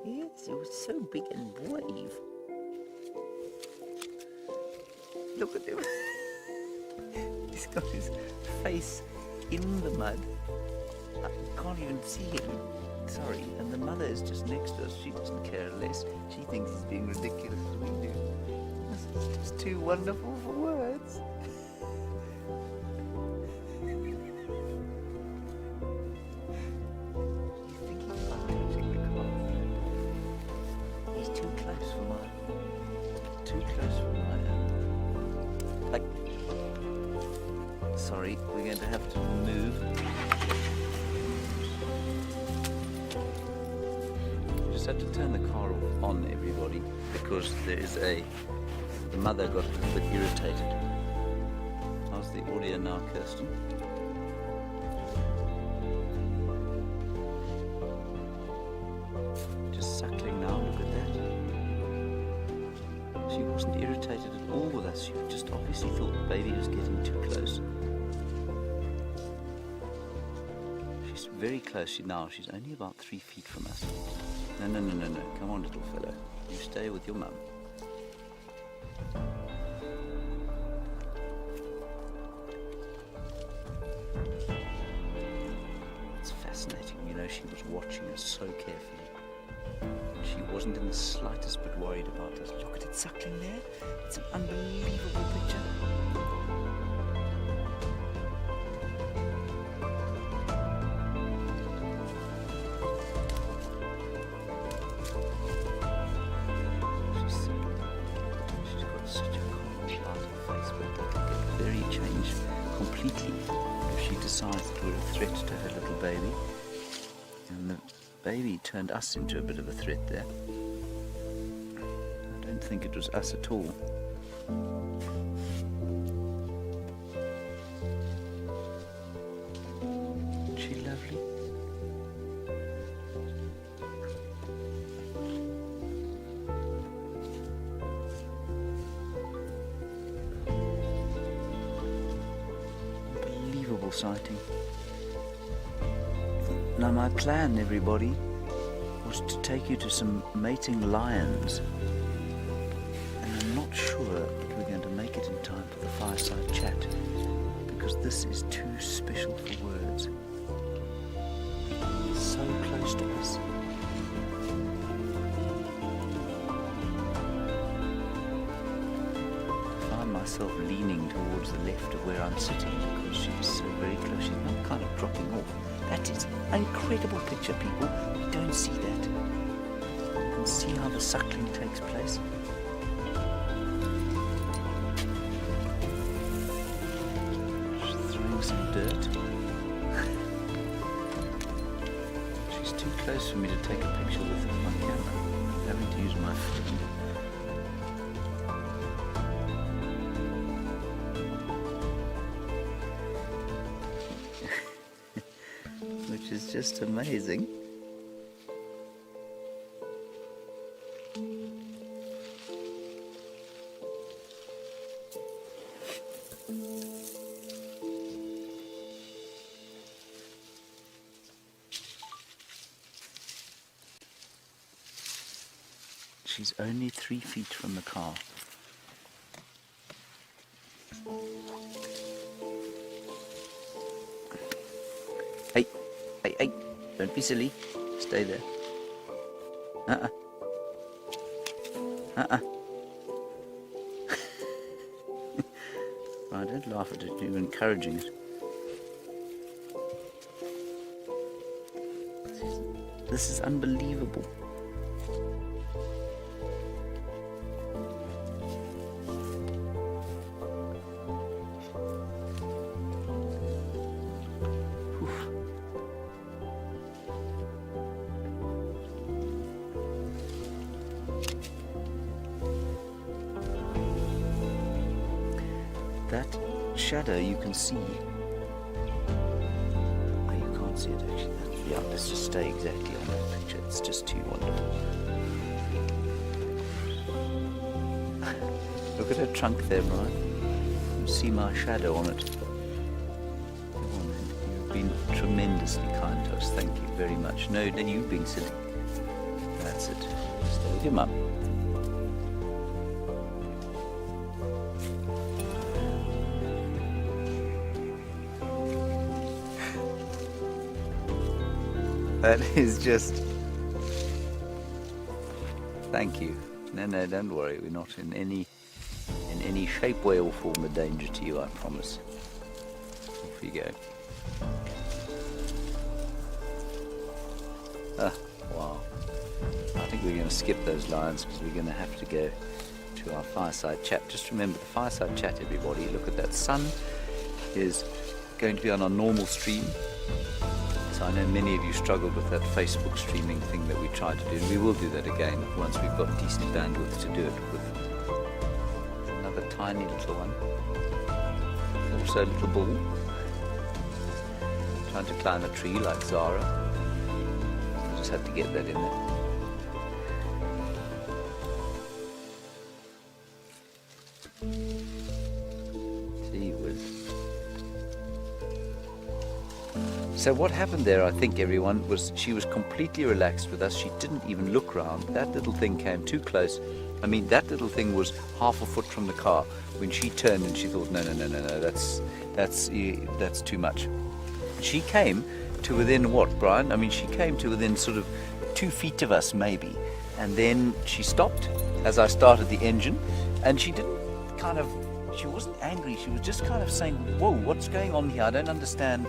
Yes, it was so big and brave. Look at him. He's got his face in the mud. I can't even see him. Sorry. And the mother is just next to us. She doesn't care less. She thinks he's being ridiculous as we do. This is just too wonderful for words. He's too close for my... Sorry, we're going to have to move. We just have to turn the car off on, everybody, because the mother got a little bit irritated. How's the audio now, Kirsten? Just suckling now, look at that. She wasn't irritated at all with us. She just obviously thought the baby was getting too close. She's very close now. She's only about 3 feet from us. No. Come on, little fellow. You stay with your mum. It's fascinating. You know, she was watching us so carefully. She wasn't in the slightest bit worried about us. Look at it suckling there. It's an unbelievable picture. She's got such a calm, light face, but that will get very changed completely if she decides that we're a threat to her little baby. And the baby turned us into a bit of a threat there. I don't think it was us at all. Isn't she lovely? Unbelievable sighting. Now my plan, everybody, was to take you to some mating lions. And I'm not sure that we're going to make it in time for the fireside chat, because this is too special for words. It's so close to us. I find myself leaning towards the left of where I'm sitting because she's so very close. She's not kind of dropping off. That is an incredible picture, people. You don't see that. You can see how the suckling takes place. She's throwing some dirt. She's too close for me to take a picture with my camera. I'm having to use my phone. Which is just amazing. She's only 3 feet from the car. Hey, don't be silly. Stay there. I don't laugh at it, you're encouraging it. This is unbelievable. That shadow you can see. Oh, you can't see it actually. Yeah, let's just stay exactly on that picture. It's just too wonderful. Look at her trunk there, Brian. You see my shadow on it. You've been tremendously kind to us. Thank you very much. No, you've been silly. That's sit. Stay with your mum. That is just... Thank you. No, don't worry. We're not in any shape, way or form a danger to you, I promise. Off you go. Wow. I think we're going to skip those lines because we're going to have to go to our fireside chat. Just remember the fireside chat, everybody. Look at that. Sun is going to be on our normal stream. So I know many of you struggled with that Facebook streaming thing that we tried to do, and we will do that again once we've got decent bandwidth to do it with. Another tiny little one. Also a little bull. Trying to climb a tree like Zara. I just had to get that in there. Gee whiz. So what happened there, I think, everyone, was she was completely relaxed with us. She didn't even look round. That little thing came too close. I mean, that little thing was half a foot from the car when she turned and she thought, no, that's too much. She came to within what, Brian? I mean, she came to within sort of 2 feet of us, maybe. And then she stopped as I started the engine, and she wasn't angry. She was just kind of saying, whoa, what's going on here? I don't understand.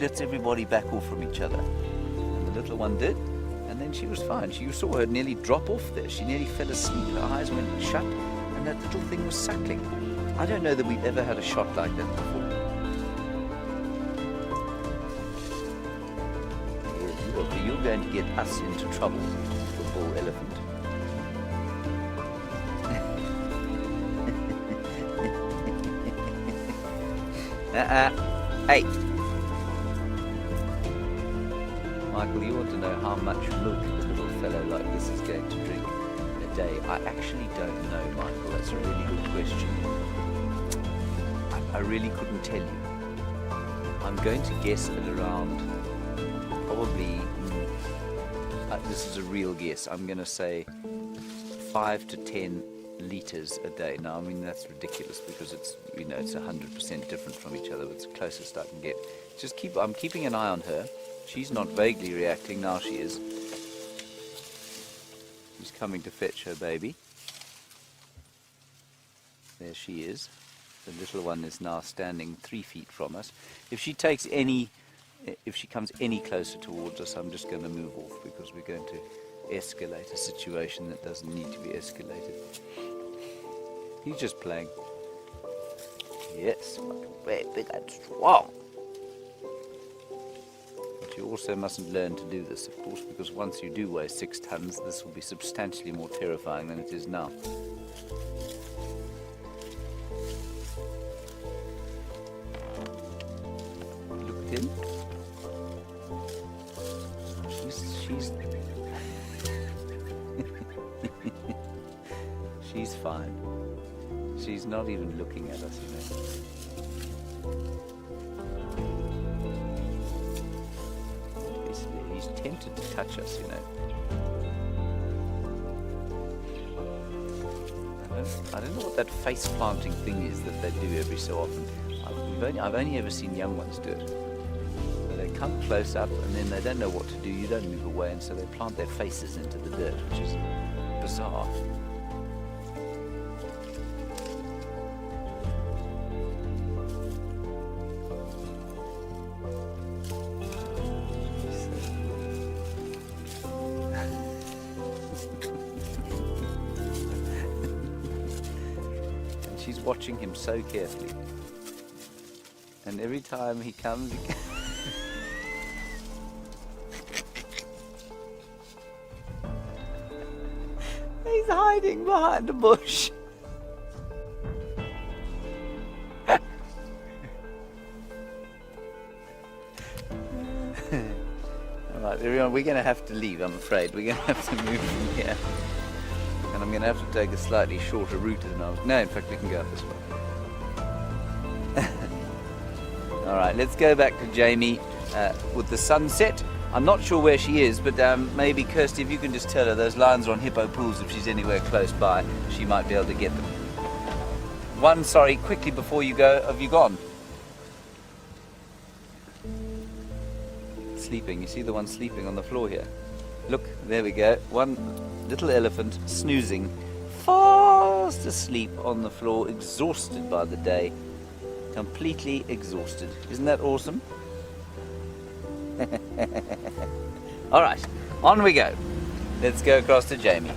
Let's everybody back off from each other. And the little one did, and then she was fine. You saw her nearly drop off there. She nearly fell asleep. Her eyes went shut, and that little thing was suckling. I don't know that we've ever had a shot like that before. You're going to get us into trouble, the bull elephant. Hey! Michael, you want to know how much milk a little fellow like this is going to drink a day? I actually don't know, Michael. That's a really good question. I really couldn't tell you. I'm going to guess at around probably, this is a real guess, I'm going to say 5 to 10 litres a day. Now, I mean, that's ridiculous because it's 100% different from each other. It's the closest I can get. I'm keeping an eye on her. She's not vaguely reacting. Now she is. She's coming to fetch her baby. There she is. The little one is now standing 3 feet from us. If she comes any closer towards us, I'm just going to move off because we're going to escalate a situation that doesn't need to be escalated. He's just playing. Yes, very big and strong. But you also mustn't learn to do this, of course, because once you do weigh 6 tons, this will be substantially more terrifying than it is now. Look at him. She's fine. She's not even looking at us, He's tempted to touch us, I don't know what that face planting thing is that they do every so often. I've only ever seen young ones do it. They come close up and then they don't know what to do. You don't move away, and so they plant their faces into the dirt, which is bizarre. And she's watching him so carefully. And every time he comes, he's hiding behind a bush. Alright, everyone, we're going to have to leave, I'm afraid. We're going to have to move from here. And I'm going to have to take a slightly shorter route than I was. No, in fact, we can go up this way. Alright, let's go back to Jamie with the sunset. I'm not sure where she is, but maybe Kirsty, if you can just tell her those lines are on Hippo Pools, if she's anywhere close by, she might be able to get them. One, sorry, quickly before you go, have you gone? Sleeping, you see the one sleeping on the floor here? Look, there we go, one little elephant snoozing, fast asleep on the floor, exhausted by the day, completely exhausted. Isn't that awesome? All right, on we go. Let's go across to Jamie.